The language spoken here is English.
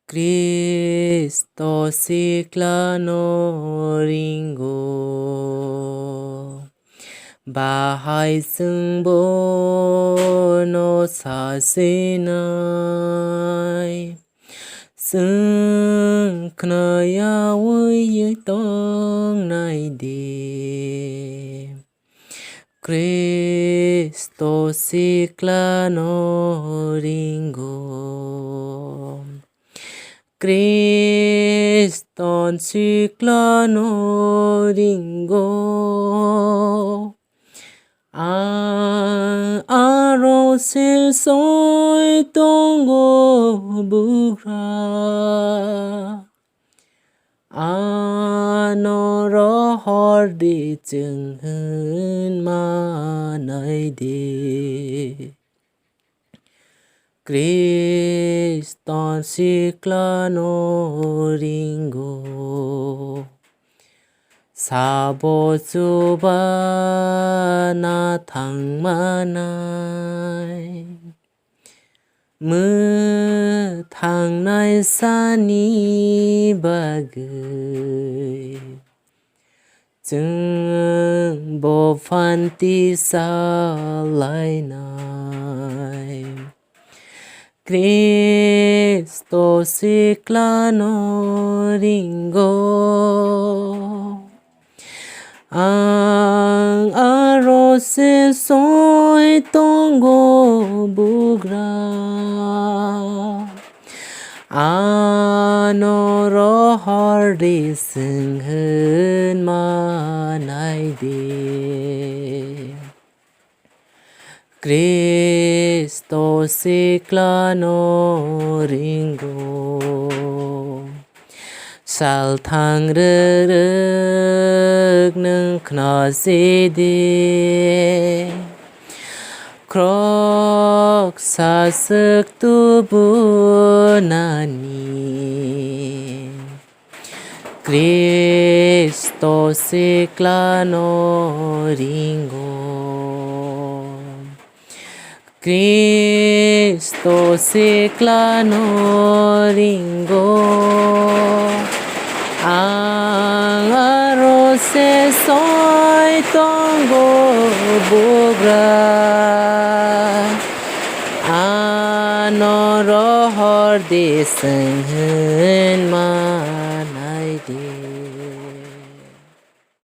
Kristo siklano ringo Bahai sungbo no sasinai Sung knaya wui tong nai de Kristo siklano ringo Kriston siklano ringo Aro silsoy tonggo bugra Ano rohor di chenghen manay de Kriston siklano ringo Sabo suba na thangmanay Mơ thangnay sani bagay Cheng bo phanti slai nay Kristo siklano ringo Ang arose soy tonggo bugra Ano rohor di senghen manay de Kristo siklano ringo Sal thang rực nâng khna si de Krok sa sức tu bu nani Kristo siklano ringo Kristo siklano ringo Ang arose soy tonggo bugra Ano rohor di senghen